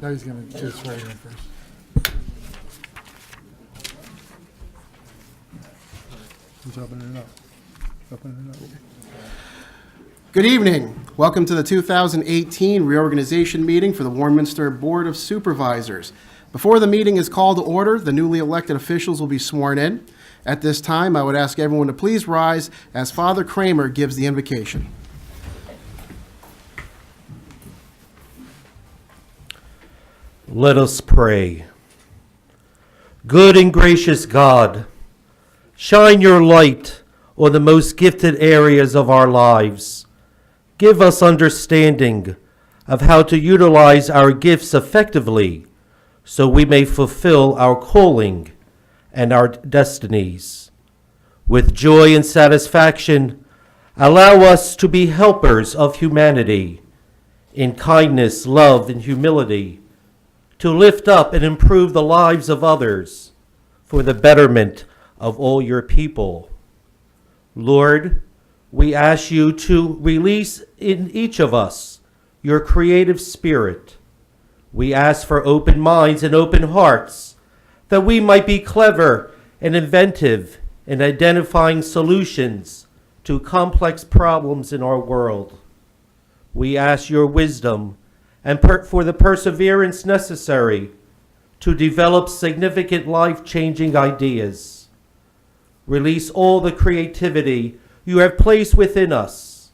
Now he's going to swear you in first. He's opening it up. Opening it up. Good evening. Welcome to the 2018 Reorganization meeting for the Warminster Board of Supervisors. Before the meeting is called to order, the newly elected officials will be sworn in. At this time, I would ask everyone to please rise as Father Kramer gives the invocation. Let us pray. Good and gracious God, shine your light on the most gifted areas of our lives. Give us understanding of how to utilize our gifts effectively so we may fulfill our calling and our destinies. With joy and satisfaction, allow us to be helpers of humanity in kindness, love, and humility, to lift up and improve the lives of others for the betterment of all your people. Lord, we ask you to release in each of us your creative spirit. We ask for open minds and open hearts, that we might be clever and inventive in identifying solutions to complex problems in our world. We ask your wisdom and for the perseverance necessary to develop significant life-changing ideas. Release all the creativity you have placed within us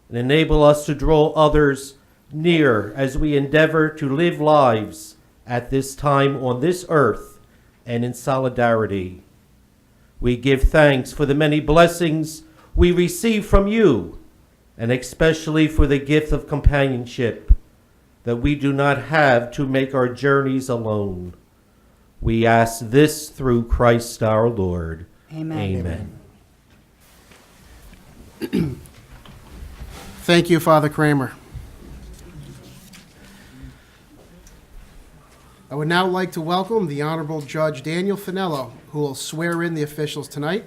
and enable us to draw others near as we endeavor to live lives at this time on this earth and in solidarity. We give thanks for the many blessings we receive from you, and especially for the gift of companionship that we do not have to make our journeys alone. We ask this through Christ our Lord. Amen. Amen. Thank you, Father Kramer. I would now like to welcome the Honorable Judge Daniel Finello, who will swear in the officials tonight.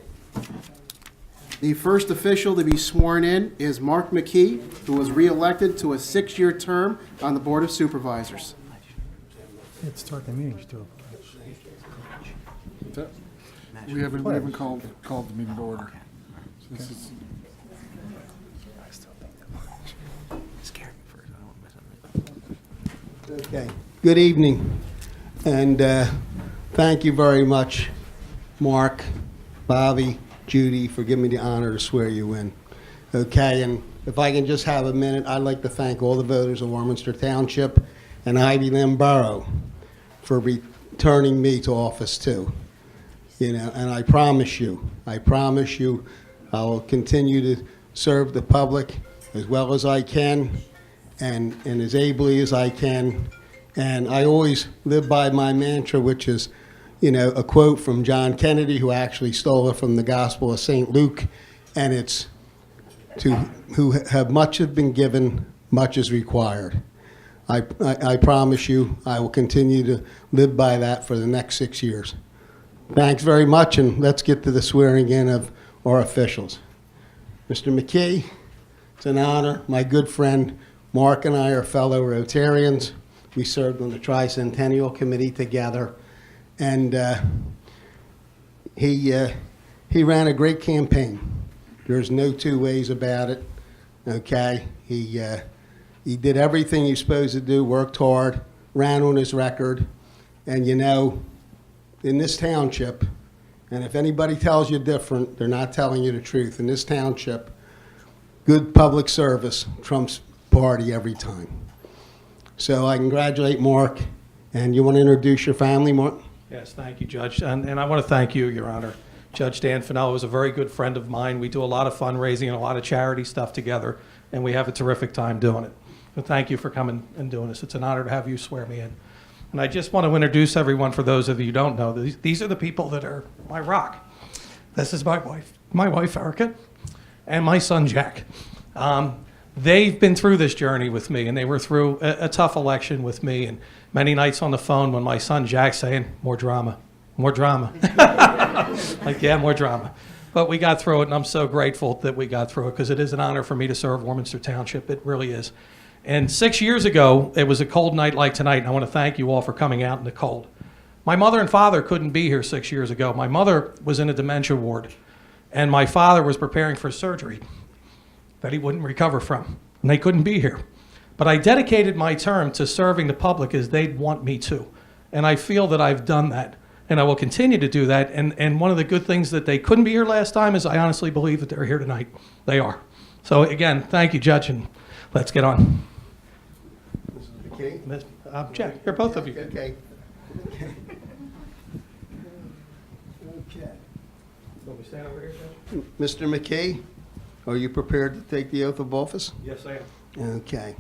The first official to be sworn in is Mark McKee, who was re-elected to a 6-year term on the Board of Supervisors. Let's start the meeting still. We haven't called the meeting to order. So this is, Scared me first. I don't want to mess up. Okay. Good evening, and thank you very much, Mark, Bobby, Judy, for giving me the honor to swear you in. Okay, and if I can just have a minute, I'd like to thank all the voters of Warminster Township and Ivy Limb Borough for returning me to office too. You know, and I promise you, I will continue to serve the public as well as I can and as ably as I can. And I always live by my mantra, which is, you know, a quote from John Kennedy, who actually stole it from the Gospel of St. Luke, and it's, to who have much have been given, much is required. I promise you I will continue to live by that for the next 6 years. Thanks very much, and let's get to the swearing in of our officials. Mr. McKee, it's an honor. My good friend Mark and I are fellow Rotarians. We served on the Tricentennial Committee together, and he ran a great campaign. There's no two ways about it. Okay, he did everything he was supposed to do, worked hard, ran on his record, and you know, in this township, and if anybody tells you different, they're not telling you the truth. In this township, good public service trumps party every time. So I congratulate Mark, and you want to introduce your family, Mark? Yes, thank you, Judge. And I want to thank you, Your Honor. Judge Dan Finello is a very good friend of mine. We do a lot of fundraising and a lot of charity stuff together, and we have a terrific time doing it. So thank you for coming and doing this. It's an honor to have you swear me in. And I just want to introduce everyone, for those of you who don't know, these are the people that are my rock. This is my wife Erica, and my son Jack. They've been through this journey with me, and they were through a tough election with me, and many nights on the phone when my son Jack's saying, more drama. Like, yeah, more drama. But we got through it, and I'm so grateful that we got through it, because it is an honor for me to serve Warminster Township. It really is. And 6 years ago, it was a cold night like tonight, and I want to thank you all for coming out in the cold. My mother and father couldn't be here 6 years ago. My mother was in a dementia ward, and my father was preparing for surgery that he wouldn't recover from, and they couldn't be here. But I dedicated my term to serving the public as they'd want me to, and I feel that I've done that, and I will continue to do that. And one of the good things that they couldn't be here last time is I honestly believe that they're here tonight. They are. So again, thank you, Judge, and let's get on. Mrs. McKay? Miss- Jack, here, both of you. Okay. Okay. Want me to stand over here, Judge? Mr. McKay, are you prepared to take the oath of office? Yes, I am. Okay.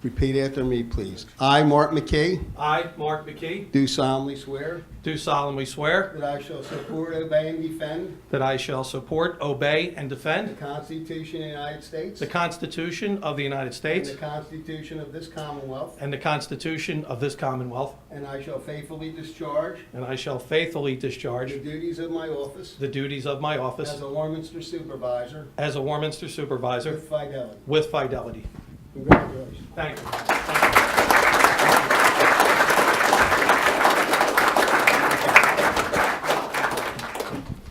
Repeat after me, please. I, Mark McKay, I, Mark McKee, do solemnly swear do solemnly swear that I shall support, obey, and defend that I shall support, obey, and the defend Constitution of the United States the Constitution of the United and States the Constitution of this Commonwealth, and the Constitution of this Commonwealth, and I shall faithfully discharge and I shall faithfully discharge the duties of my office the duties of my office as a Warminster Supervisor as a Warminster Supervisor with fidelity. with fidelity. Congratulations. Thank you.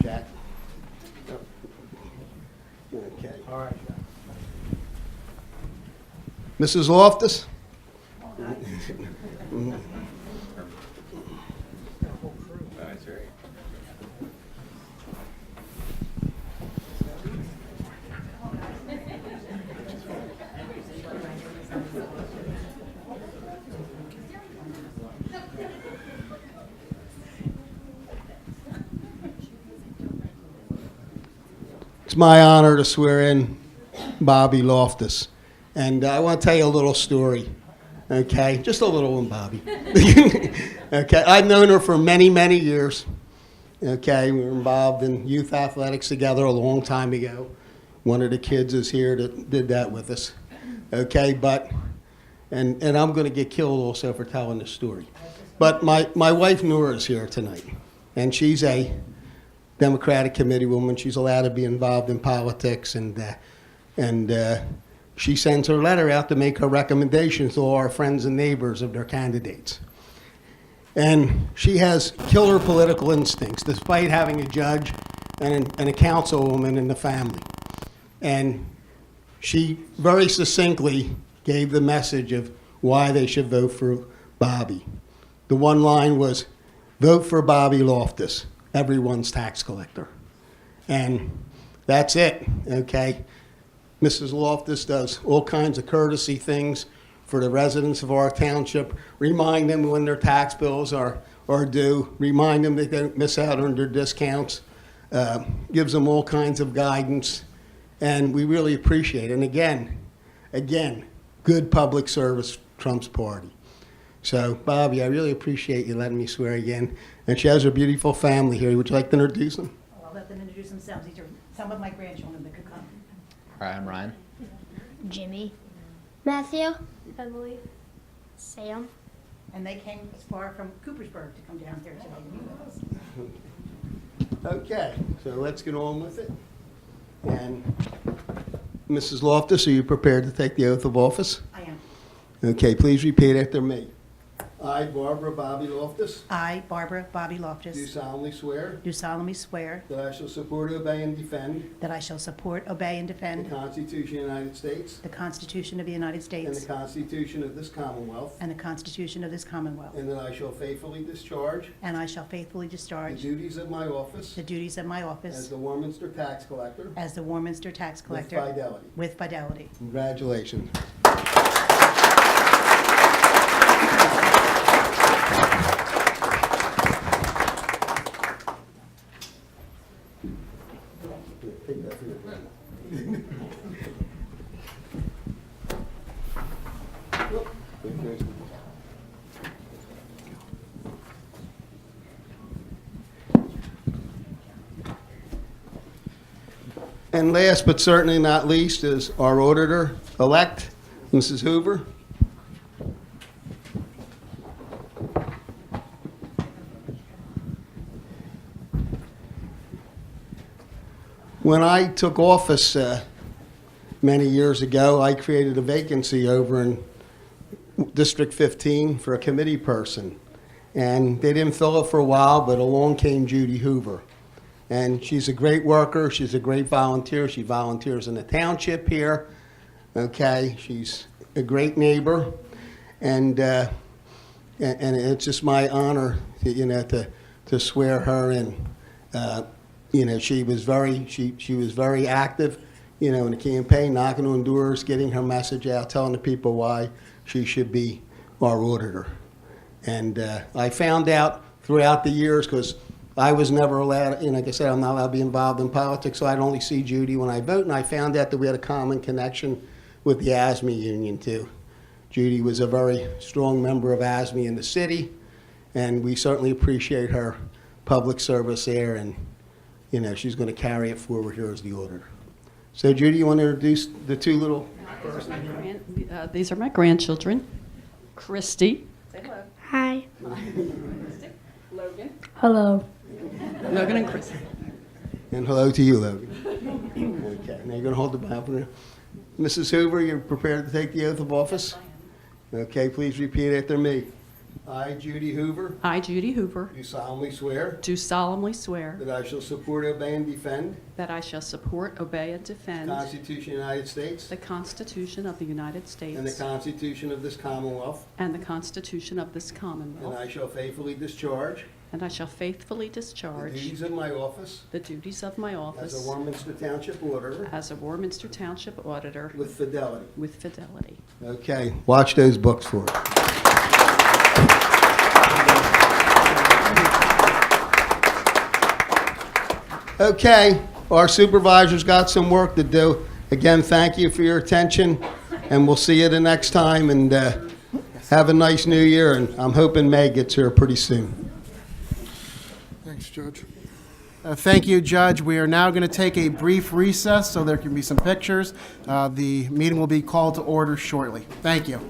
Jack. Okay. All right. Mrs. Loftus? It's my honor to swear in Bobby Loftus. And I want to tell you a little story, okay? Just a little one, Bobby. Okay, I've known her for many, many years. Okay, we were involved in youth athletics together a long time ago. One of the kids is here that did that with us. Okay, but, and I'm going to get killed also for telling this story. But my wife Nora is here tonight, and she's a Democratic committee woman. She's allowed to be involved in politics, and she sends her letter out to make her recommendations to all our friends and neighbors of their candidates. And she has killer political instincts, despite having a judge and a councilwoman in the family. And she very succinctly gave the message of why they should vote for Bobby. The one line was, vote for Bobby Loftus, everyone's tax collector. And that's it, okay? Mrs. Loftus does all kinds of courtesy things for the residents of our township, remind them when their tax bills are due, remind them that they don't miss out on their discounts, gives them all kinds of guidance, and we really appreciate it. And again, good public service trumps party. So, Bobby, I really appreciate you letting me swear again. And she has a beautiful family here. Would you like to introduce them? I'll let them introduce themselves. These are some of my grandchildren that could come. All right, I'm Ryan. Jimmy, Matthew, Emily, Sam. And they came as far from Coopersburg to come down here today to meet with us. Okay, so let's get on with it. And Mrs. Loftus, are you prepared to take the oath of office? I am. Okay, please repeat after me. I, Barbara Bobby Loftus, I, Barbara Bobby do Loftus, solemnly swear do solemnly swear that I shall support, obey, and defend that I shall support, obey, and the defend Constitution of the United States the Constitution of the United and States the Constitution of this Commonwealth, and the Constitution of this Commonwealth, and that I shall faithfully discharge and I shall faithfully the discharge duties of my office the duties of my as office the Warminster Tax Collector as the Warminster Tax with Collector fidelity. with fidelity. Congratulations. And last but certainly not least is our auditor-elect, Mrs. Hoover. When I took office many years ago, I created a vacancy over in District 15 for a committee person. And they didn't fill it for a while, but along came Judy Hoover. And she's a great worker. She's a great volunteer. She volunteers in the township here. Okay, she's a great neighbor. And it's just my honor, to swear her in. She was very active, in the campaign, knocking on doors, getting her message out, telling the people why she should be our auditor. And I found out throughout the years, because I was never allowed, like I said, I'm not allowed to be involved in politics, so I'd only see Judy when I vote, and I found out that we had a common connection with the ASME union too. Judy was a very strong member of ASME in the city, and we certainly appreciate her public service there, and she's going to carry it forward here as the auditor. So Judy, you want to introduce the two little persons? These are my grandchildren. Christy. Say hello. Hi. Logan. Hello. Logan and Christy. And hello to you, Logan. Okay, now you're going to hold the Bible. Mrs. Hoover, you're prepared to take the oath of office? Okay, please repeat after me. I, Judy Hoover, I, Judy Hoover, do solemnly swear do solemnly swear that I shall support, obey, and defend that I shall support, obey, and the defend Constitution of the United States the Constitution of the United States and the Constitution of this Commonwealth, and the Constitution of this and Commonwealth, I shall faithfully discharge and I shall faithfully the discharge duties of my office the duties of my as a office Warminster Township Auditor as a Warminster Township Auditor with fidelity. with fidelity. Okay, watch those books for it. Okay, our supervisors got some work to do. Again, thank you for your attention, and we'll see you the next time, and have a nice new year, and I'm hoping May gets here pretty soon. Thanks, Judge. Thank you, Judge. We are now going to take a brief recess so there can be some pictures. The meeting will be called to order shortly. Thank you.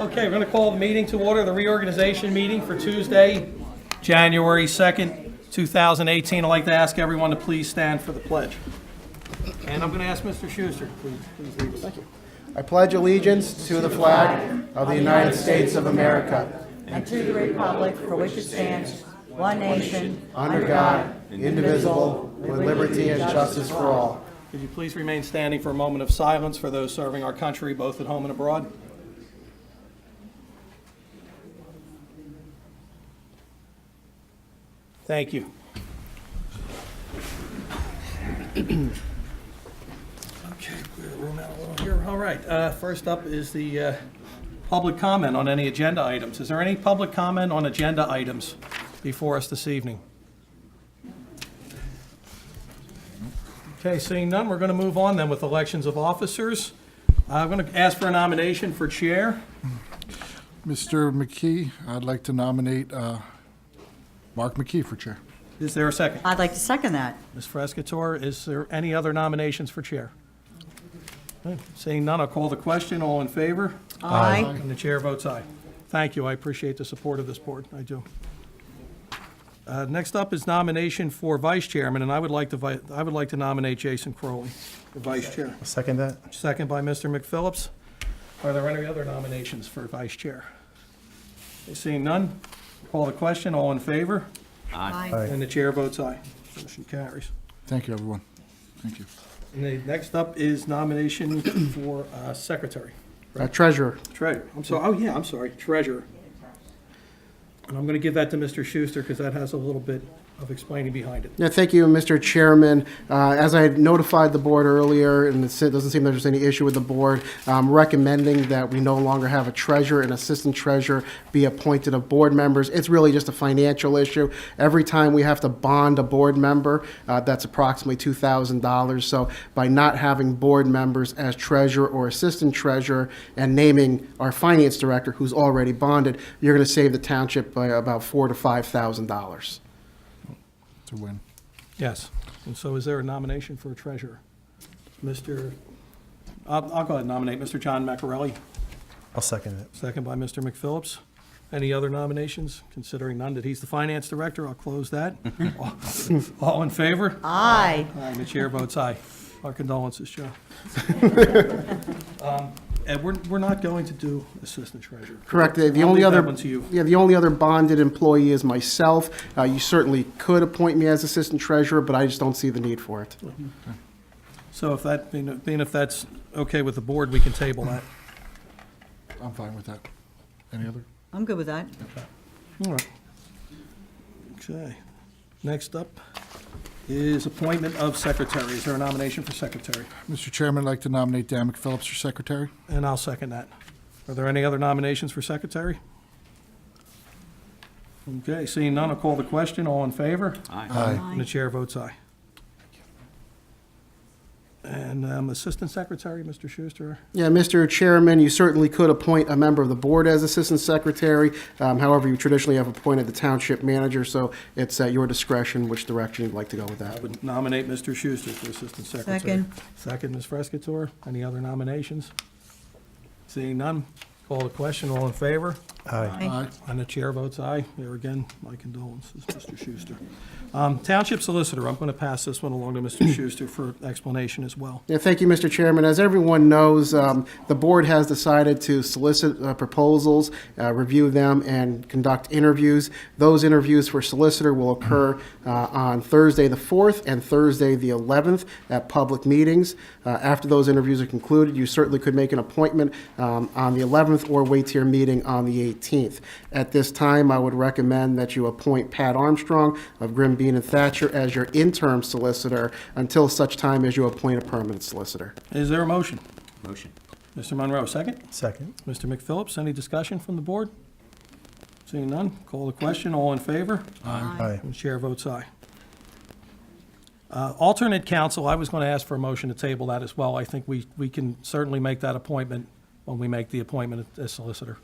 Okay, we're going to call the meeting to order, the reorganization meeting for Tuesday, January 2nd, 2018. I'd like to ask everyone to please stand for the pledge. And I'm going to ask Mr. Schuster, please lead us. Thank you. I pledge allegiance to the flag of the United States of America, and to the republic for which it stands, one nation, under God, indivisible, with liberty and justice for all. Could you please remain standing for a moment of silence for those serving our country, both at home and abroad? Thank you. Okay, room out a little here. All right, first up is the public comment on any agenda items. Is there any public comment on agenda items before us this evening? Okay, seeing none, we're going to move on then with elections of officers. I'm going to ask for a nomination for chair. Mr. McKee, I'd like to nominate Mark McKee for chair. Is there a second? I'd like to second that. Ms. Frescator, is there any other nominations for chair? Okay, seeing none, I'll call the question. All in favor? Aye. And the chair votes aye. Thank you. I appreciate the support of this board. I do. Next up is nomination for vice chairman, and I would like to nominate Jason Crowley for vice chair. I'll second that. Second by Mr. McPhillips. Are there any other nominations for vice chair? Seeing none, call the question. All in favor? Aye. And the chair votes aye. Motion carries. Thank you, everyone. Thank you. And the next up is nomination for secretary. Treasurer. Treasurer. I'm sorry, treasurer. And I'm going to give that to Mr. Schuster because that has a little bit of explaining behind it. Yeah, thank you, Mr. Chairman. As I had notified the board earlier, and it doesn't seem there's any issue with the board, I'm recommending that we no longer have a treasurer and assistant treasurer be appointed of board members. It's really just a financial issue. Every time we have to bond a board member, that's approximately $2,000. So by not having board members as treasurer or assistant treasurer and naming our finance director, who's already bonded, you're going to save the township by about $4,000 to $5,000. To win. Yes. And so is there a nomination for a treasurer? I'll go ahead and nominate Mr. John Macarelli. I'll second it. Second by Mr. McPhillips. Any other nominations? Considering none, that he's the finance director, I'll close that. All in favor? Aye. Aye, the chair votes aye. Our condolences, Joe. And we're not going to do assistant treasurer. Correct. The I'll only leave other, that one to you. yeah, the only other bonded employee is myself. You certainly could appoint me as assistant treasurer, but I just don't see the need for it. So if that, being if that's okay with the board, we can table that. I'm fine with that. Any other? I'm good with that. All right. Okay. Next up is appointment of secretary. Is there a nomination for secretary? Mr. Chairman, I'd like to nominate Dan McPhillips for secretary. And I'll second that. Are there any other nominations for secretary? Okay, seeing none, I'll call the question. All in favor? Aye. And the chair votes aye. And assistant secretary, Mr. Schuster? Yeah, Mr. Chairman, you certainly could appoint a member of the board as assistant secretary. However, you traditionally have appointed the township manager, so it's at your discretion which direction you'd like to go with I that. would nominate Mr. Schuster for assistant secretary. Second. Second, Ms. Frescator. Any other nominations? Seeing none, call the question. All in favor? Aye. Aye. And the chair votes aye. There again, my condolences, Mr. Schuster. Township solicitor, I'm going to pass this one along to Mr. Schuster for explanation as well. Yeah, thank you, Mr. Chairman. As everyone knows, the board has decided to solicit proposals, review them, and conduct interviews. Those interviews for solicitor will occur on Thursday the 4th and Thursday the 11th at public meetings. After those interviews are concluded, you certainly could make an appointment on the 11th or wait to your meeting on the 18th. At this time, I would recommend that you appoint Pat Armstrong of Grim Bean and Thatcher as your interim solicitor until such time as you appoint a permanent solicitor. Is there a motion? Motion. Mr. Monroe, second. Second. Mr. McPhillips, any discussion from the board? Seeing none, call the question. All in favor? Aye. And chair votes aye. Alternate counsel, I was going to ask for a motion to table that as well. I think we can certainly make that appointment when we make the appointment as solicitor.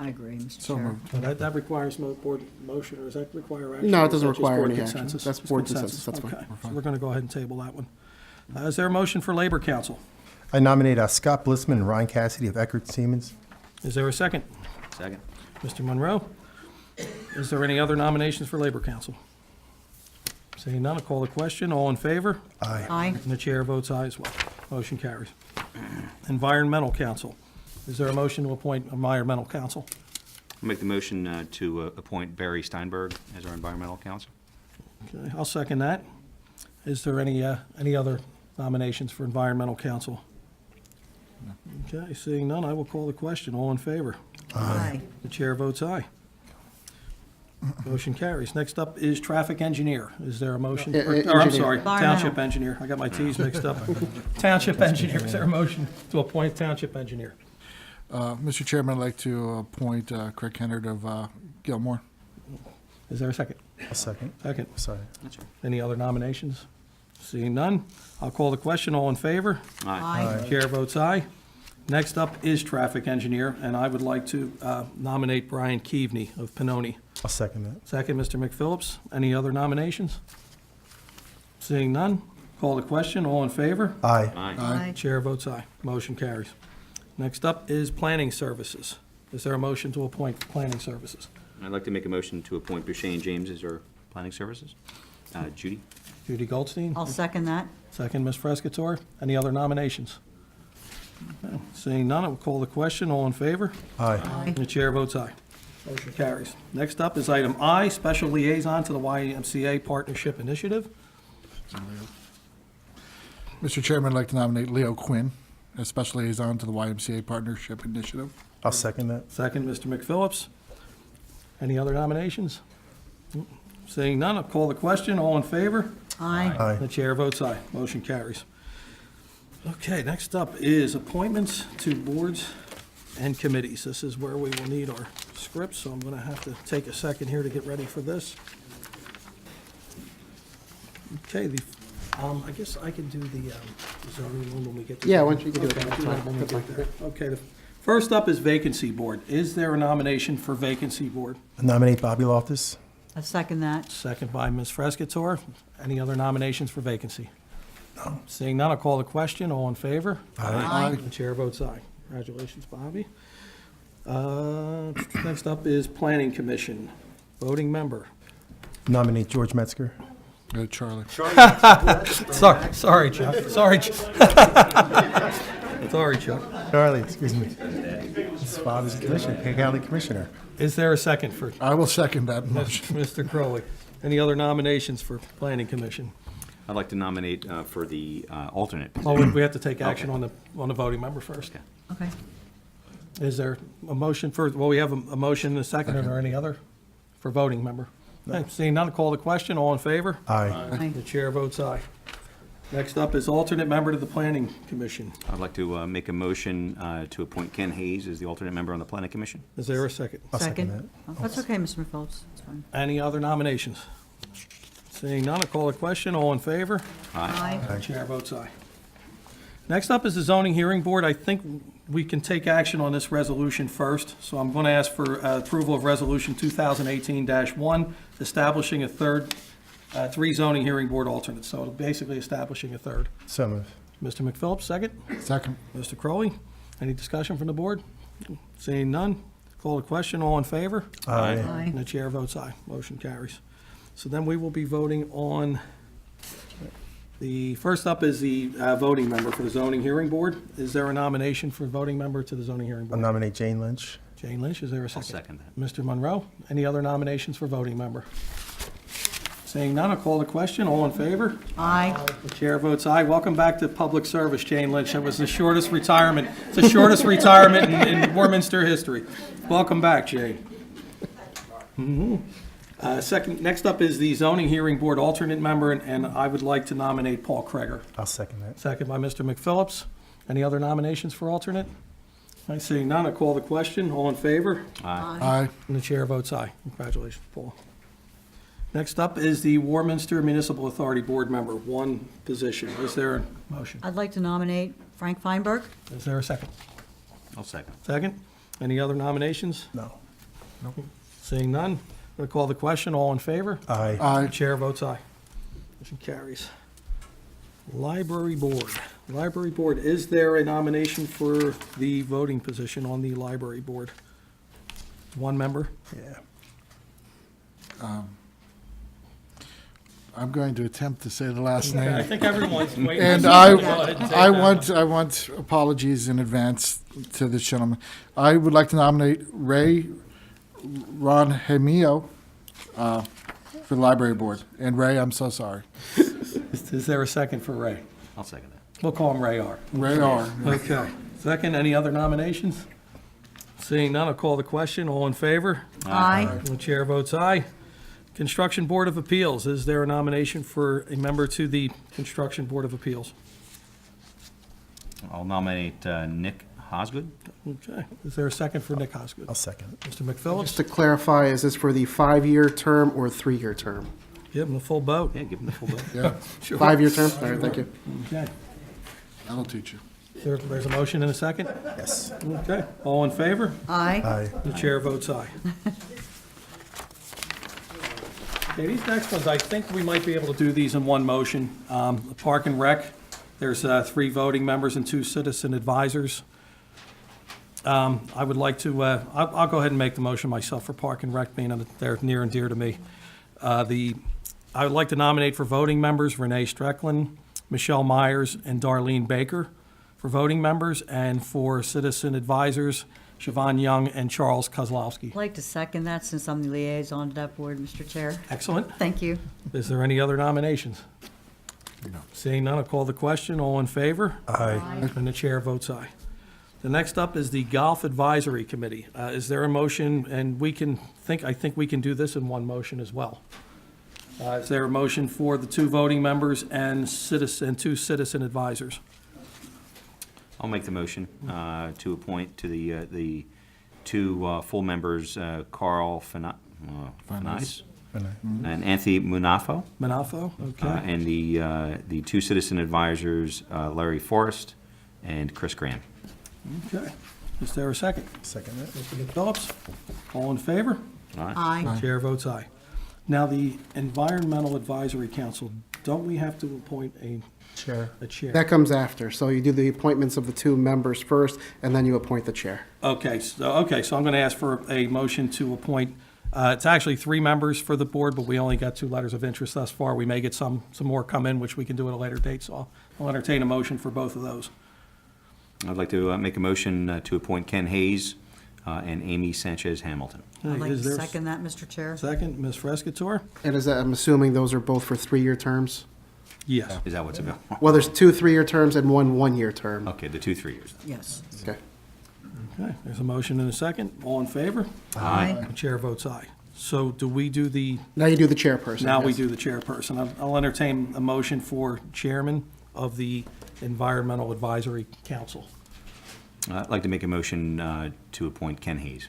I agree, Mr. So Chair. moved. So that requires board motion, or does that require action? No, or it is doesn't that just require board any action. consensus? That's Just board consensus. That's fine. Okay, so we're going to go ahead and table that one. Is there a motion for labor counsel? I nominate Scott Blissman and Ryan Cassidy of Eckerd Siemens. Is there a second? Second. Mr. Monroe? Is there any other nominations for Labor Council? Seeing none, I'll call the question. All in favor? Aye. And the chair votes aye as well. Motion carries. Environmental Council. Is there a motion to appoint Environmental Council? I'll make the motion to appoint Barry Steinberg as our environmental counsel. Okay, I'll second that. Is there any other nominations for Environmental Council? Okay, seeing none, I will call the question. All in favor? Aye. The chair votes aye. Motion carries. Next up is Traffic Engineer. Is there a motion? Or, I'm Engineer. sorry, Environmental. Township Engineer. I got my Ts mixed up. Township Engineer. Is there a motion to appoint Township Engineer? Mr. Chairman, I'd like to appoint Craig Kennard of Gilmore. Is there a second? A second. Second. Sorry. That's right. Any other nominations? Seeing none, I'll call the question. All in favor? Aye. Chair votes aye. Next up is Traffic Engineer, and I would like to nominate Brian Keaveney of Pinoni. I'll second that. Second, Mr. McPhillips. Any other nominations? Seeing none, call the question. All in favor? Aye. Aye. Chair votes aye. Motion carries. Next up is Planning Services. Is there a motion to appoint Planning Services? I'd like to make a motion to appoint Bushane James as our planning services. Judy? Judy Goldstein? I'll second that. Second, Ms. Frescatore. Any other nominations? No. Seeing none, I will call the question. All in favor? Aye. The chair votes aye. Motion carries. Next up is item I, Special Liaison to the YMCA Partnership Initiative. Mr. Chairman, I'd like to nominate Leo Quinn as Special Liaison to the YMCA Partnership Initiative. I'll second that. Second, Mr. McPhillips. Any other nominations? Seeing none, I'll call the question. All in favor? Aye. Aye. The chair votes aye. Motion carries. Okay, next up is appointments to boards and committees. This is where we will need our scripts, so I'm going to have to take a second here to get ready for this. Okay, I guess I can do the zoning one when we get to. Yeah, why don't you do it? Okay, I'll do that when we get there. Okay, the first up is Vacancy Board. Is there a nomination for Vacancy Board? I nominate Bobby Loftus. I'll second that. Second by Ms. Frescatore. Any other nominations for vacancy? No. Seeing none, I'll call the question. All in favor? Aye. The chair votes aye. Congratulations, Bobby. Next up is Planning Commission. Voting member. Nominate George Metzger. Charlie. Sorry, Chuck. Sorry, Chuck. Charlie, excuse me. It's Father's Commission, County Commissioner. Is there a second for I will second that motion. Mr. Crowley? Any other nominations for Planning Commission? I'd like to nominate for the alternate Oh, position. we have to take action on the voting member first. Okay. Okay. Is there a motion for, well, we have a motion and a second. Are there any other for voting member? Okay, seeing none, call the question. All in favor? Aye. Aye. The chair votes aye. Next up is alternate member to the Planning Commission. I'd like to make a motion to appoint Ken Hayes as the alternate member on the planning commission. Is there a second? I'll second that. Oh, that's okay, Mr. McPhillips. That's fine. Any other nominations? Seeing none, I'll call the question. All in favor? Aye. The chair votes aye. Next up is the Zoning Hearing Board. I think we can take action on this resolution first, so I'm going to ask for approval of Resolution 2018-1, establishing a third, three zoning hearing board alternates, so basically establishing a third. So move. Mr. McPhillips, second. Second. Mr. Crowley, any discussion from the board? Seeing none, call the question. All in favor? Aye. Aye. And the chair votes aye. Motion carries. So then we will be voting on, the first up is the voting member for the zoning hearing board. Is there a nomination for voting member to the zoning hearing I'll board? nominate Jane Lynch. Jane Lynch, is there a I'll second? second that. Mr. Monroe, any other nominations for voting member? Seeing none, I'll call the question. All in favor? Aye. The chair votes aye. Welcome back to public service, Jane Lynch. That was the shortest retirement. It's the shortest retirement in Warminster history. Welcome back, Jane. Next up is the zoning hearing board alternate member, and I would like to nominate Paul Kreger. I'll second that. Second by Mr. McPhillips. Any other nominations for alternate? I see none. I call the question. All in favor? Aye. And the chair votes aye. Congratulations, Paul. Next up is the Warminster Municipal Authority Board member, one position. Is there a motion? I'd like to nominate Frank Feinberg. Is there a second? I'll second. Second? Any other nominations? No. Seeing none, I'm going to call the question. All in favor? Aye. The Aye. chair votes aye. Motion carries. Library Board. Library Board, is there a nomination for the voting position on the Library Board? One member? Yeah. I'm going to attempt to say the last I name. think everyone's waiting. And Go ahead and say I that. want apologies in advance to this gentleman. I would like to nominate Ray Ronjamio for the Library Board. And Ray, I'm so sorry. Is there a second for Ray? I'll second that. We'll call him Ray R. Ray R. Okay. Second, any other nominations? Seeing none, I'll call the question. All in favor? Aye. The chair votes aye. Construction Board of Appeals, is there a nomination for a member to the Construction Board of Appeals? I'll nominate Nick Hosgood. Okay. Is there a second for Nick Hosgood? I'll second it. Mr. McPhillips? Just to clarify, is this for the 5-year term or 3-year term? Give him the full boat. Yeah, give him the full vote. Yeah, Sure. 5-year term? All right, thank you. Okay. that'll teach you. There's a motion and a second? Yes. Okay. All in favor? Aye. Aye. The chair votes aye. Okay, these next ones, I think we might be able to do these in one motion. Park and Rec, there's 3 voting members and 2 citizen advisors. I would like to, I'll go ahead and make the motion myself for Park and Rec, being they're near and dear to me. I would like to nominate for voting members Renee Streckland, Michelle Myers, and Darlene Baker for voting members, and for citizen advisors, Siobhan Young and Charles Kozlowski. I'd like to second that since I'm the liaison to that board, Mr. Chair. Excellent. Thank you. Is there any other nominations? Seeing none, I'll call the question. All in favor? Aye. And the chair votes aye. The next up is the Golf Advisory Committee. Is there a motion, and I think we can do this in one motion as well. Is there a motion for the 2 voting members and 2 citizen advisors? I'll make the motion to appoint to the 2 full members, Carl Fanais and Anthony Munafo, Manafo, okay. and the 2 citizen advisors, Larry Forrest and Chris Graham. Okay. Is there a second? Second it. Mr. McPhillips? All in favor? Aye. Chair votes aye. Now, the Environmental Advisory Council, don't we have to appoint a Chair. chair? That comes after. So you do the appointments of the 2 members first, and then you appoint the chair. Okay, so I'm going to ask for a motion to appoint, it's actually 3 members for the board, but we only got 2 letters of interest thus far. We may get some more come in, which we can do at a later date, so I'll entertain a motion for both of those. I'd like to make a motion to appoint Ken Hayes and Amy Sanchez Hamilton. I'd like Is to there a second that, Mr. Chair. Second, Ms. Frescator? And I'm assuming those are both for 3-year terms? Yes. Is that what's available? Well, there's 2 3-year terms and 1 1-year term. Okay, the 2 3 years. Yes. Okay. Okay, there's a motion and a second. All in favor? Aye. The chair votes aye. So do we do the, Now you do the chairperson. now we yes. do the chairperson. I'll entertain a motion for chairman of the Environmental Advisory Council. I'd like to make a motion to appoint Ken Hayes.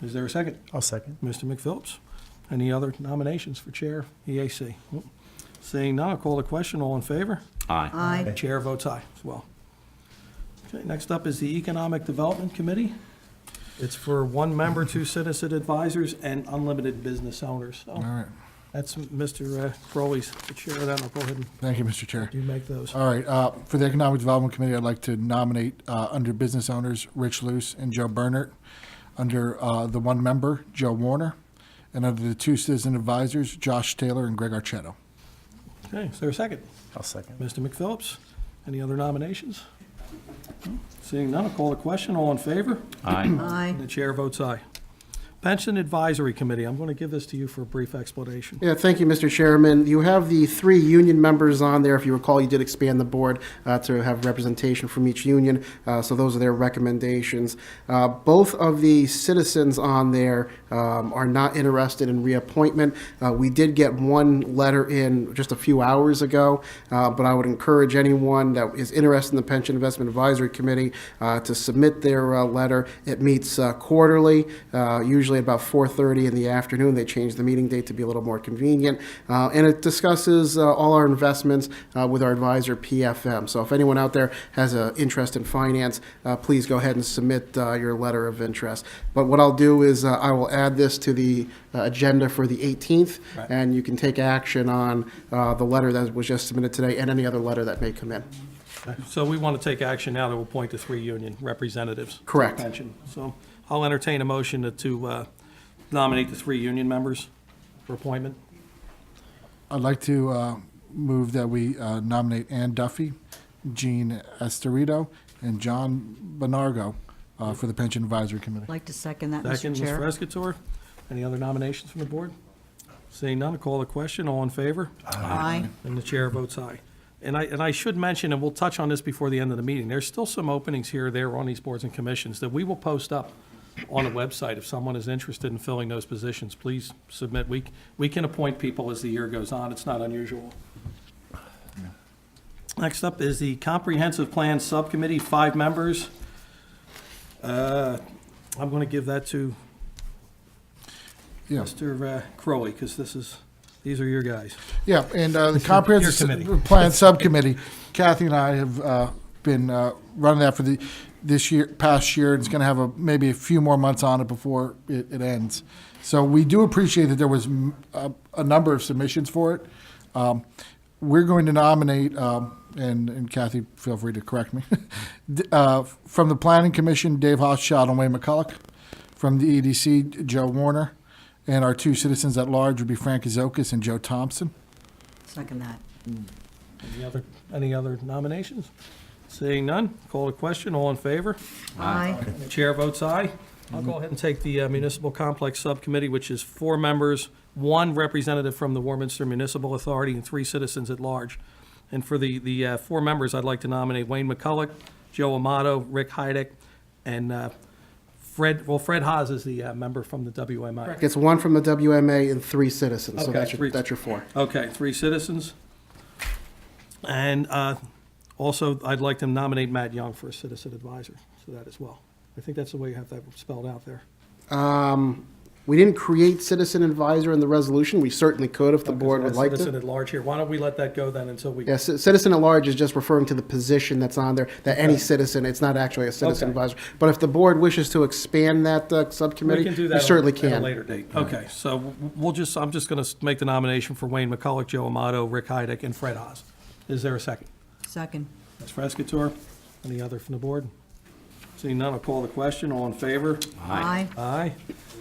Is there a second? I'll second. Mr. McPhillips? Any other nominations for chair EAC? Seeing none, I'll call the question. All in favor? Aye. Aye. The chair votes aye as well. Okay, next up is the Economic Development Committee. It's for 1 member, 2 citizen advisors, and unlimited business owners. So All right. that's Mr. Crowley's the chair of that. I'll go ahead and Thank you, Mr. Chair. you make those. All right, for the Economic Development Committee, I'd like to nominate, under business owners, Rich Luce and Joe Bernert. Under the 1 member, Joe Warner. And under the 2 citizen advisors, Josh Taylor and Greg Archetto. Okay, is there a second? I'll second. Mr. McPhillips? Any other nominations? Seeing none, I'll call the question. All in favor? Aye. Aye. The chair votes aye. Pension Advisory Committee, I'm going to give this to you for a brief explanation. Yeah, thank you, Mr. Chairman. You have the 3 union members on there. If you recall, you did expand the board to have representation from each union, so those are their recommendations. Both of the citizens on there are not interested in reappointment. We did get 1 letter in just a few hours ago, but I would encourage anyone that is interested in the Pension Investment Advisory Committee to submit their letter. It meets quarterly, usually at about 4:30 in the afternoon. They changed the meeting date to be a little more convenient. And it discusses all our investments with our advisor, PFM. So if anyone out there has an interest in finance, please go ahead and submit your letter of interest. But what I'll do is I will add this to the agenda for the 18th, Right. and you can take action on the letter that was just submitted today and any other letter that may come in. So we want to take action now to appoint the 3 union representatives. to the Correct. pension. So I'll entertain a motion to nominate the 3 union members for appointment. I'd like to move that we nominate Ann Duffy, Jean Estorito, and John Benargo for the Pension Advisory Committee. I'd like to second that, Second, Mr. Ms. Chair. Frescatore. Any other nominations from the board? Seeing none, I'll call the question. All in favor? Aye. And the chair votes aye. And I should mention, and we'll touch on this before the end of the meeting, there's still some openings here or there on these boards and commissions that we will post up on the website. If someone is interested in filling those positions, please submit. We can appoint people as the year goes on. It's not unusual. Next up is the Comprehensive Plan Subcommittee, 5 members. I'm going to give that to Yeah. Mr. Crowley, because these are your guys. Yeah, and the Your Comprehensive committee. Plan Subcommittee, Kathy and I have been running that for past year. It's going to have maybe a few more months on it before it ends. So we do appreciate that there was a number of submissions for it. We're going to nominate, and Kathy, feel free to correct me, from the Planning Commission, Dave Hochschild and Wayne McCulloch. From the EDC, Joe Warner. And our 2 citizens at large would be Frank Azokis and Joe Thompson. Second that. Any other nominations? Seeing none, call the question. All in favor? Aye. The chair votes aye. I'll go ahead and take the Municipal Complex Subcommittee, which is 4 members, 1 representative from the Warminster Municipal Authority, and 3 citizens at large. And for the 4 members, I'd like to nominate Wayne McCulloch, Joe Amato, Rick Heideck, and Fred Haas is the member from the WMI. It's 1 from the WMA and 3 citizens, so Okay, that's your 4. Okay, 3 citizens. And also, I'd like to nominate Matt Young for a citizen advisor, so that as well. I think that's the way you have that spelled out there. We didn't create citizen advisor in the resolution. We certainly could if the board would like Citizen to. at large here. Why don't we let that go then until we... Yes, citizen at large is just referring to the position that's on there, that any citizen, it's not actually a citizen Okay. advisor. But if the board wishes to expand that subcommittee, We can do we that certainly at a can. later date. Okay, so I'm just going to make the nomination for Wayne McCulloch, Joe Amato, Rick Heideck, and Fred Haas. Is there a second? Second. Ms. Frescatore. Any other from the board? Seeing none, I'll call the question. All in favor? Aye. Aye.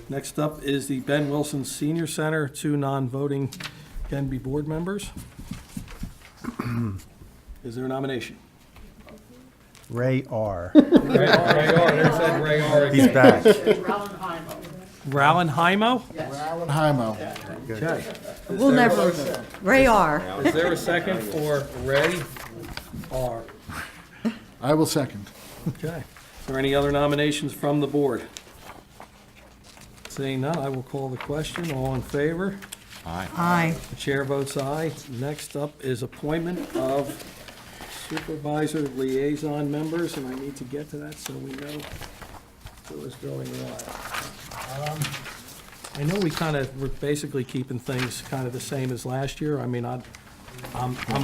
Next up is the Ben Wilson Senior Center. 2 non-voting can be board members. Is there a nomination? Ray R. Ray R. There's that Ray R. He's back. Rowland Hymo? Alan Hymo. Okay. We'll never, Ray R. Is there a second for Ray R? I will second. Okay. Is there any other nominations from the board? Seeing none, I will call the question. All in favor? Aye. The chair votes aye. Next up is appointment of supervisor liaison members, and I need to get to that so we know what is going on. I know we're basically keeping things kind of the same as last year. I mean, I'm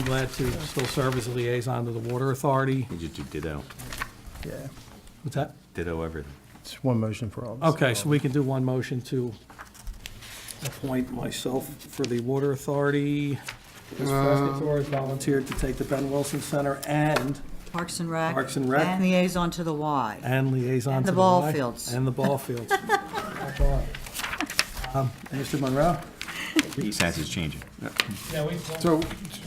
glad to still serve as a liaison to the Water Authority. You just do ditto. Yeah. What's that? Ditto everything. It's one motion for all of us. Okay, so we can do one motion to appoint myself for the Water Authority. Ms. Frescatore has volunteered to take the Ben Wilson Center and Parks and Rec. Parks and Rec. And liaison to the Y. liaison And to the the ball Y. fields. And the ball fields. Mr. Monroe? He says it's changing. So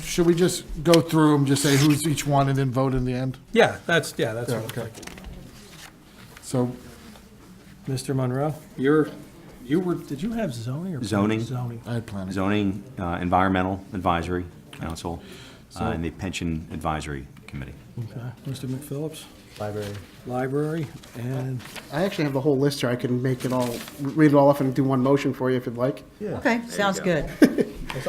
should we just go through them, just say who's each one, and then vote in the end? Yeah, that's what I'm okay. thinking. So Mr. Monroe, did you have zoning or? Zoning. Zoning. I had planning. Zoning, Environmental Advisory Council, and the Pension Advisory Committee. Okay. Mr. McPhillips? Library. Library, and I actually have the whole list here. I can read it all off and do one motion for you if you'd like. Yeah. Okay, sounds good.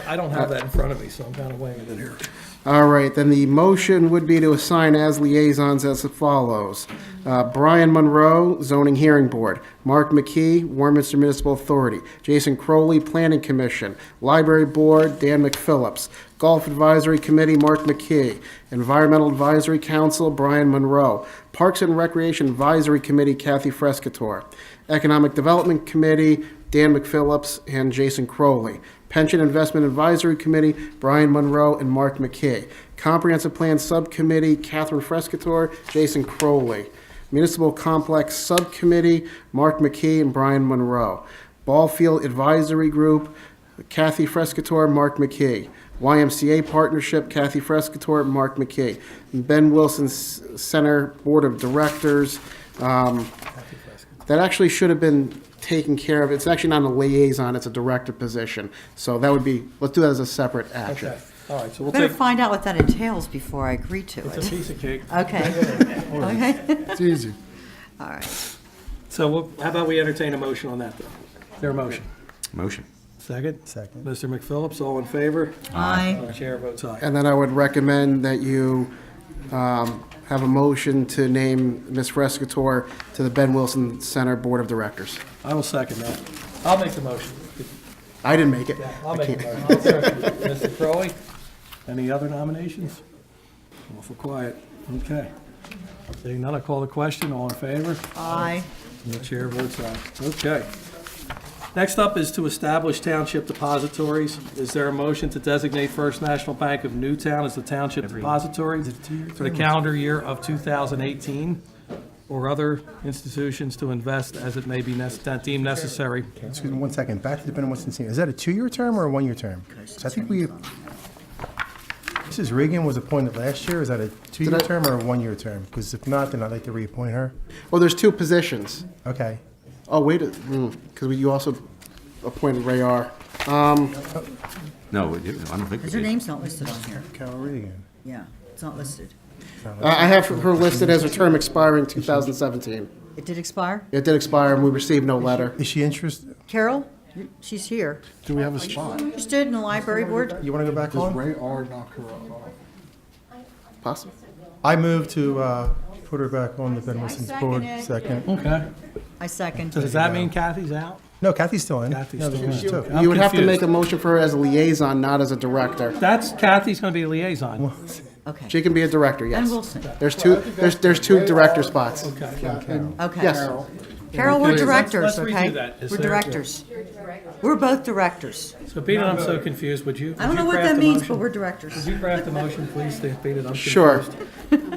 I don't have that in front of me, so I'm kind of weighing it in here. All right, then the motion would be to assign as liaisons as follows. Brian Monroe, Zoning Hearing Board. Mark McKee, Warminster Municipal Authority. Jason Crowley, Planning Commission. Library Board, Dan McPhillips. Golf Advisory Committee, Mark McKee. Environmental Advisory Council, Brian Monroe. Parks and Recreation Advisory Committee, Kathy Frescatore. Economic Development Committee, Dan McPhillips and Jason Crowley. Pension Investment Advisory Committee, Brian Monroe and Mark McKay. Comprehensive Plan Subcommittee, Catherine Frescatore, Jason Crowley. Municipal Complex Subcommittee, Mark McKee and Brian Monroe. Ballfield Advisory Group, Kathy Frescatore, Mark McKee. YMCA Partnership, Kathy Frescatore, Mark McKee. Ben Wilson Center Board of Directors. That actually should have been taken care of. It's actually not a liaison, it's a director position. So that would be, let's do that as a separate action. Okay, all right, so we'll Better take, find out what that entails before I agree to it's a it. piece of cake. Okay. Okay. It's easy. All right. So how about we entertain a motion on that, then? Is there a motion? Motion. Second? Second. Mr. McPhillips, all in favor? Aye. The chair votes aye. And then I would recommend that you have a motion to name Ms. Frescatore to the Ben Wilson Center Board of Directors. I will second that. I'll make the motion. I didn't make it. I'll make the motion. I'll second it. Mr. Crowley, any other nominations? Awful quiet. Okay. Seeing none, I call the question. All in favor? Aye. And the chair votes aye. Okay. Next up is to establish township depositories. Is there a motion to designate First National Bank of Newtown as the township depository for the calendar year of 2018, or other institutions to invest as it may be deemed necessary? Excuse me 1 second. Back to the Ben Wilson Senior. Is that a 2-year term or a 1-year term? So I think Mrs. Regan was appointed last year. Is that a 2-year term or a 1-year term? Because if not, then I'd like to reappoint her. Well, there's two positions. Okay. Oh, wait, because you also appointed Ray R. No, I don't think we Because her did. name's not listed on here. Carol Regan. Yeah, it's not listed. I have her listed as a term expiring 2017. It did expire? It did expire, and we received no letter. Is she interested? Carol, she's here. Do we have a spot? Interested in the library board? You want to go back Does on? Ray R knock her off? Possible. I move to put her back on the Ben Wilson's board. second it. Second. Okay. I second. So does that mean Kathy's out? No, Kathy's still in. Kathy's No, still there's in. two. I'm You would have to confused. make a motion for her as a liaison, not as a director. That's, Kathy's going to be a liaison. Okay. She can be a director, And yes. Wilson. There's two director spots. Okay. Okay. Yes. Carol, we're Okay, directors, let's redo okay? that. Is We're there- directors. We're both directors. So being that I'm so confused, would you? I don't know what that means, but we're directors. Would you draft a motion, please, being that I'm confused? Sure.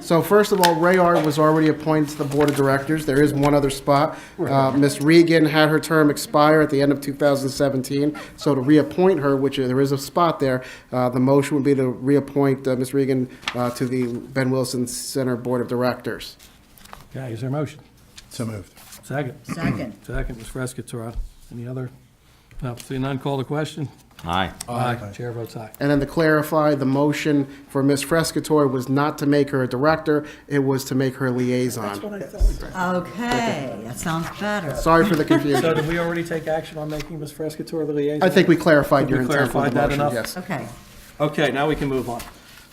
So first of all, Ray R. was already appointed to the Board of Directors. There is one other spot. Ms. Regan had her term expire at the end of 2017. So to reappoint her, which there is a spot there, the motion would be to reappoint Ms. Regan to the Ben Wilson Center Board of Directors. Okay, is there a motion? So moved. Second. Second. Second, Ms. Frescatore. Any other? No, seeing none, call the question. Aye. Aye. Chair votes aye. And then to clarify, the motion for Ms. Frescatore was not to make her a director, it was to make her a liaison. Okay, that sounds better. Sorry for the So confusion. did we already take action on making Ms. Frescatore the liaison? I think we clarified your We intent with clarified the that motion, enough? yes. Okay. Okay, now we can move on.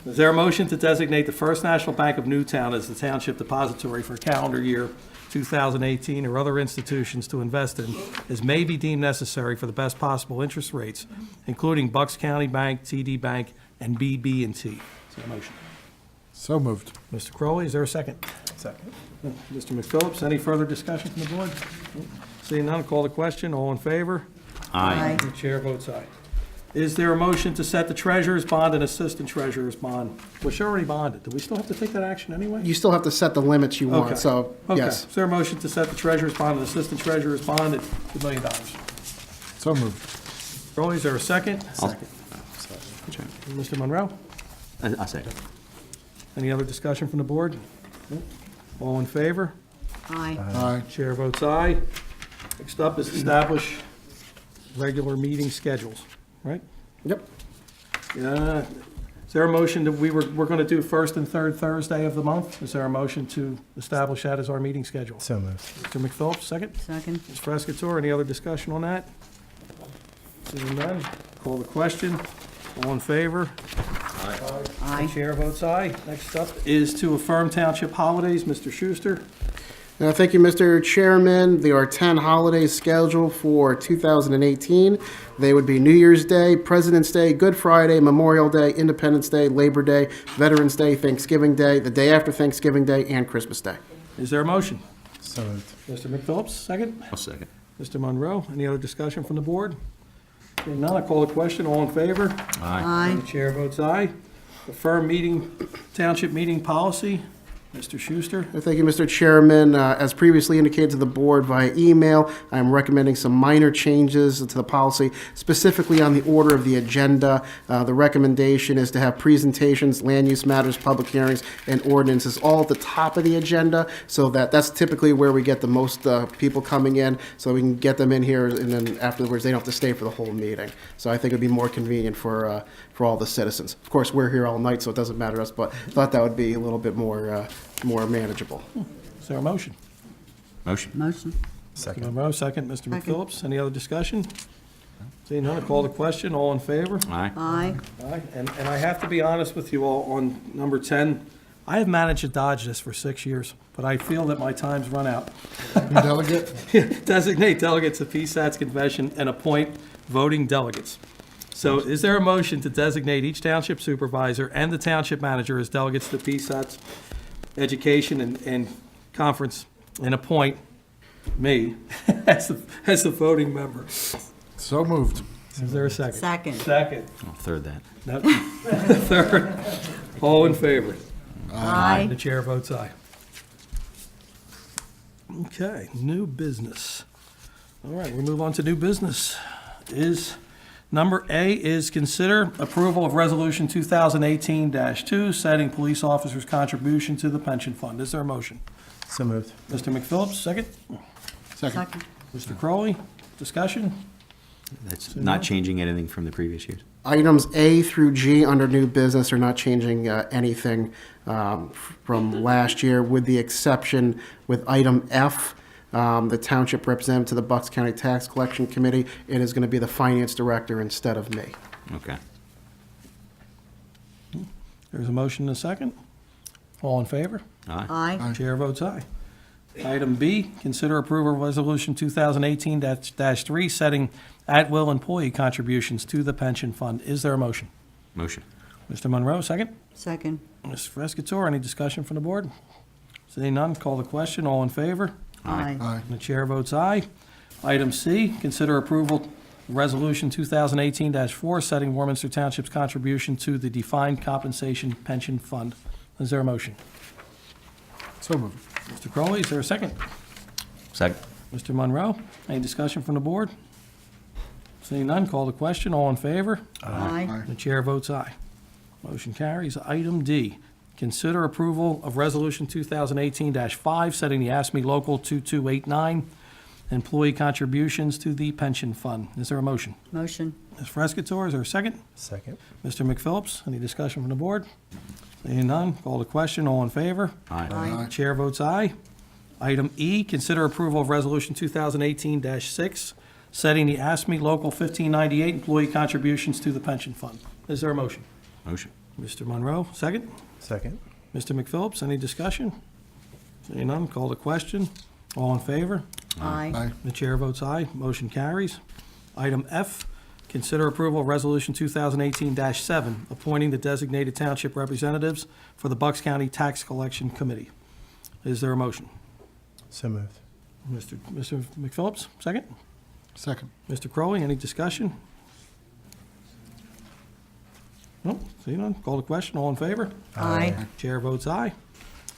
Is there a motion to designate the First National Bank of Newtown as the township depository for calendar year 2018 or other institutions to invest in as may be deemed necessary for the best possible interest rates, including Bucks County Bank, TD Bank, and BB&T? Is there a motion? So moved. Mr. Crowley, is there a second? Second. Mr. McPhillips, any further discussion from the board? Seeing none, call the question. All in favor? Aye. The chair votes aye. Is there a motion to set the treasurer's bond and assistant treasurer's bond? Well, she already bonded. Do we still have to take that action anyway? You still have to set the limits you Okay. want, so, Okay. yes. Is there a motion to set the treasurer's bond and assistant treasurer's bond at $2 million? So moved. Crowley, is there a second? Second. Mr. Monroe? I'll second. Any other discussion from the board? All in favor? Aye. Aye. Chair votes aye. Next up is establish regular meeting schedules, right? Yep. Is there a motion that we're going to do first and third Thursday of the month? Is there a motion to establish that as our meeting schedule? So moved. Mr. McPhillips, second. Second. Ms. Frescatore, any other discussion on that? Seeing none, call the question. All in favor? Aye. Chair votes aye. Next up is to affirm township holidays. Mr. Schuster? Thank you, Mr. Chairman. There are 10 holidays scheduled for 2018. They would be New Year's Day, President's Day, Good Friday, Memorial Day, Independence Day, Labor Day, Veterans Day, Thanksgiving Day, the day after Thanksgiving Day, and Christmas Day. Is there a motion? So moved. Mr. McPhillips, second. I'll second. Mr. Monroe, any other discussion from the board? Seeing none, I call the question. All in favor? Aye. Aye. The chair votes aye. affirm township meeting policy. Mr. Schuster? Thank you, Mr. Chairman. As previously indicated to the board via email, I am recommending some minor changes to the policy, specifically on the order of the agenda. The recommendation is to have presentations, land use matters, public hearings, and ordinances all at the top of the agenda, so that's typically where we get the most people coming in, so we can get them in here, and then afterwards, they don't have to stay for the whole meeting. So I think it'd be more convenient for all the citizens. Of course, we're here all night, so it doesn't matter to us, but I thought that would be a little bit more manageable. Is there a motion? Motion. Motion. Second. Monroe, second. Mr. Second. McPhillips, any other discussion? Seeing none, I call the question. All in favor? Aye. Aye. Aye. And I have to be honest with you all on number 10. I have managed to dodge this for 6 years, but I feel that my time's run out. Delegate? Designate delegates of PSAT's convention and appoint voting delegates. So is there a motion to designate each township supervisor and the township manager as delegates to PSAT's education and conference, and appoint me as the voting member? So moved. Is there a second? Second. Second. I'll third that. No. Third. All in favor? The Aye. chair votes aye. Okay, new business. All right, we'll move on to new business. Number A is consider approval of Resolution 2018-2, setting police officers' contribution to the pension fund. Is there a motion? So moved. Mr. McPhillips, second. Second. Second. Mr. Crowley, discussion? That's not changing anything from the previous years. Items A through G under new business are not changing anything from last year, with the exception with item F, the township representative to the Bucks County Tax Collection Committee. It is going to be the finance director instead of me. Okay. There's a motion and a second. All in favor? Aye. Aye. Chair votes aye. Item B, consider approval of Resolution 2018-3, setting at-will employee contributions to the pension fund. Is there a motion? Motion. Mr. Monroe, second. Second. Ms. Frescatore, any discussion from the board? Seeing none, call the question. All in favor? Aye. Aye. And the chair votes aye. Item C, consider approval of Resolution 2018-4, setting Warminster Township's contribution to the Defined Compensation Pension Fund. Is there a motion? So moved. Mr. Crowley, is there a second? Second. Mr. Monroe, any discussion from the board? Seeing none, call the question. All in favor? Aye. The chair votes aye. Motion carries. Item D, consider approval of Resolution 2018-5, setting the ASME Local 2289 employee contributions to the pension fund. Is there a motion? Motion. Ms. Frescatore, is there a second? Second. Mr. McPhillips, any discussion from the board? Seeing none, call the question. All in favor? Aye. Aye. Chair votes aye. Item E, consider approval of Resolution 2018-6, setting the ASME Local 1598 employee contributions to the pension fund. Is there a motion? Motion. Mr. Monroe, second. Second. Mr. McPhillips, any discussion? Seeing none, call the question. All in favor? Aye. Aye. The chair votes aye. Motion carries. Item F, consider approval of Resolution 2018-7, appointing the designated township representatives for the Bucks County Tax Collection Committee. Is there a motion? So moved. Mr. McPhillips, second. Second. Mr. Crowley, any discussion? No, seeing none, call the question. All in favor? Aye. Chair votes aye.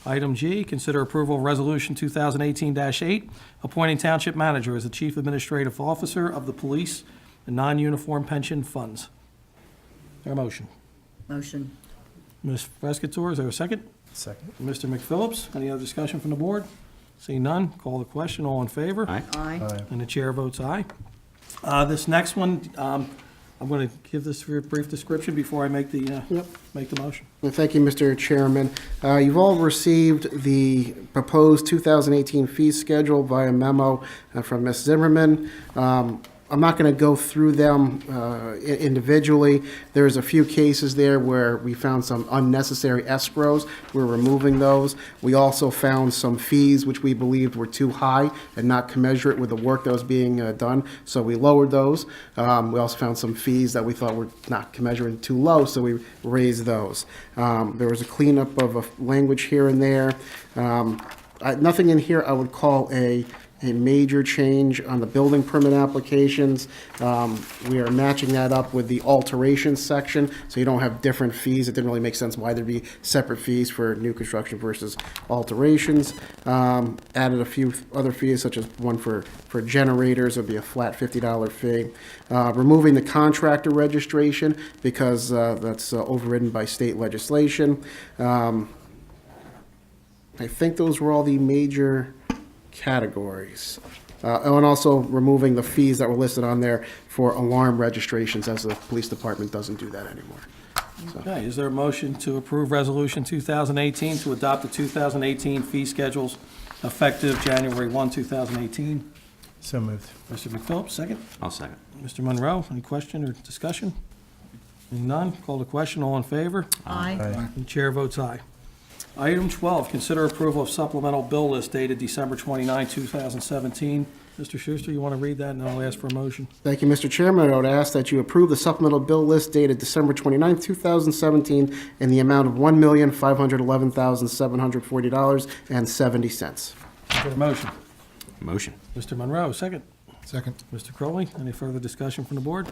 Item G, consider approval of Resolution 2018-8, appointing township manager as the chief administrative officer of the police and non-uniform pension funds. Is there a motion? Motion. Ms. Frescatore, is there a second? Second. Mr. McPhillips, any other discussion from the board? Seeing none, call the question. All in favor? Aye. Aye. Aye. And the chair votes aye. This next one, I'm going to give this a brief description before I make the motion. Well, thank you, Mr. Chairman. You've all received the proposed 2018 fee schedule via memo from Ms. Zimmerman. I'm not going to go through them individually. There's a few cases there where we found some unnecessary escrows. We're removing those. We also found some fees which we believed were too high and not commensurate with the work that was being done, so we lowered those. We also found some fees that we thought were not commensurate, too low, so we raised those. There was a cleanup of language here and there. Nothing in here I would call a a major change on the building permit applications. We are matching that up with the alterations section, so you don't have different fees. It didn't really make sense why there'd be separate fees for new construction versus alterations. Added a few other fees, such as one for generators, would be a flat $50 fee. Removing the contractor registration because that's overridden by state legislation. I think those were all the major categories. And also removing the fees that were listed on there for alarm registrations, as the police department doesn't do that anymore. Okay, is there a motion to approve Resolution 2018 to adopt the 2018 fee schedules effective January 1, 2018? So moved. Mr. McPhillips, second. I'll second. Mr. Monroe, any question or discussion? Seeing none, call the question. All in favor? Aye. And chair votes aye. Item 12, consider approval of supplemental bill list dated December 29, 2017. Mr. Schuster, you want to read that, and I'll ask for a motion. Thank you, Mr. Chairman. I would ask that you approve the supplemental bill list dated December 29, 2017, in the amount of $1,511,740.70. Is there a motion? Motion. Mr. Monroe, second. Second. Mr. Crowley, any further discussion from the board?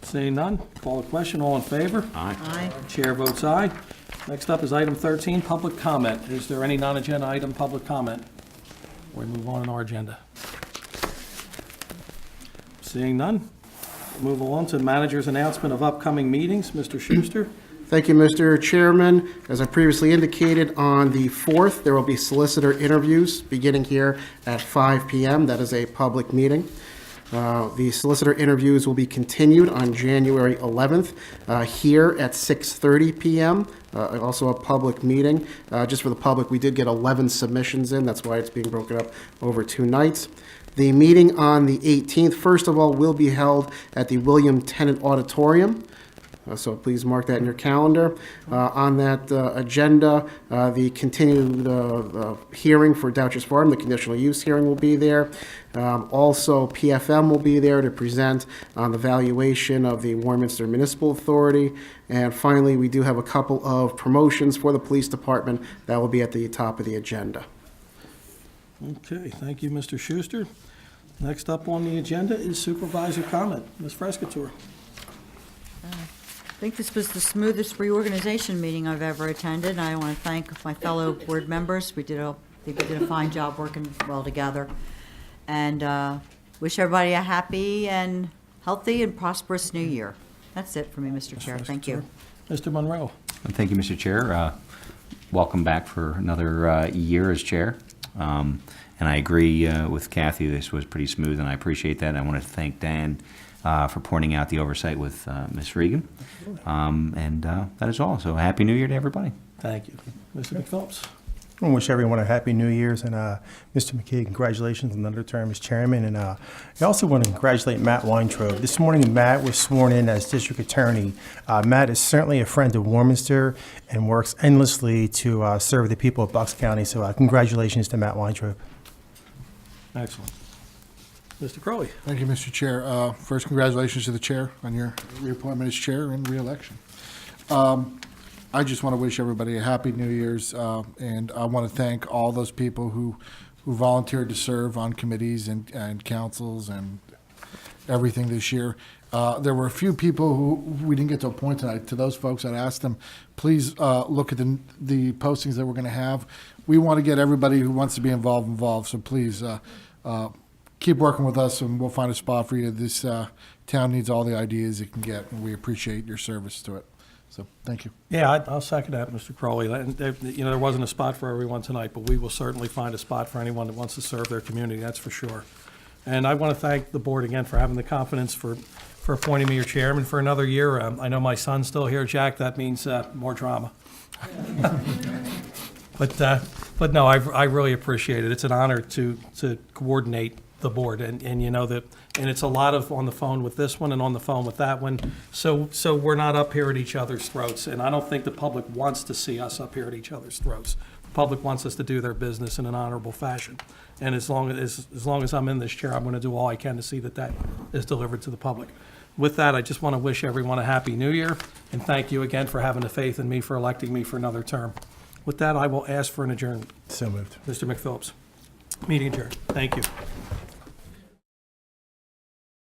Seeing none, call the question. All in favor? Aye. Aye. Chair votes aye. Next up is item 13, public comment. Is there any non-agenda item public comment? We move on in our agenda. Seeing none, move along to manager's announcement of upcoming meetings. Mr. Schuster? Thank you, Mr. Chairman. As I previously indicated, on the 4th, there will be solicitor interviews beginning here at 5 p.m. That is a public meeting. The solicitor interviews will be continued on January 11th here at 6:30 p.m. Also a public meeting. Just for the public, we did get 11 submissions in. That's why it's being broken up over 2 nights. The meeting on the 18th, first of all, will be held at the William Tennant Auditorium. So please mark that in your calendar. On that agenda, the continued hearing for Douches Farm, the conditional use hearing will be there. Also, PFM will be there to present on the valuation of the Warminster Municipal Authority. And finally, we do have a couple of promotions for the police department that will be at the top of the agenda. Okay, thank you, Mr. Schuster. Next up on the agenda is supervisor comment. Ms. Frescatore. I think this was the smoothest reorganization meeting I've ever attended, and I want to thank my fellow board members. We did a fine job working well together. And wish everybody a happy and healthy and prosperous new year. That's it for me, Mr. Chair. Thank you. Mr. Monroe. Thank you, Mr. Chair. Welcome back for another year as chair. And I agree with Kathy, this was pretty smooth, and I appreciate that. I want to thank Dan for pointing out the oversight with Ms. Regan. And that is all. So Happy New Year to everybody. Thank you. Mr. McPhillips. I wish everyone a happy New Year's, and Mr. McKay, congratulations on another term as chairman. And I also want to congratulate Matt Weintraub. This morning, Matt was sworn in as district attorney. Matt is certainly a friend of Warminster and works endlessly to serve the people of Bucks County. So congratulations to Matt Weintraub. Excellent. Mr. Crowley. Thank you, Mr. Chair. First, congratulations to the chair on your reappointment as chair and reelection. I just want to wish everybody a happy New Year's, and I want to thank all those people who volunteered to serve on committees and councils and everything this year. There were a few people who we didn't get to appoint tonight. To those folks, I'd ask them, please look at the postings that we're going to have. We want to get everybody who wants to be involved. So please keep working with us, and we'll find a spot for you. This town needs all the ideas it can get, and we appreciate your service to it. So thank you. Yeah, I'll second that, Mr. Crowley. There wasn't a spot for everyone tonight, but we will certainly find a spot for anyone that wants to serve their community, that's for sure. And I want to thank the board again for having the confidence for appointing me your chairman for another year. I know my son's still here, Jack. That means more drama. But no, I really appreciate it. It's an honor to coordinate the board, and you know that, and it's a lot of on the phone with this one and on the phone with that one. So we're not up here at each other's throats, and I don't think the public wants to see us up here at each other's throats. The public wants us to do their business in an honorable fashion, and as long as I'm in this chair, I'm going to do all I can to see that is delivered to the public. With that, I just want to wish everyone a happy New Year, and thank you again for having the faith in me for electing me for another term. With that, I will ask for an adjournment. So moved. Mr. McPhillips. Meeting adjourned. Thank you.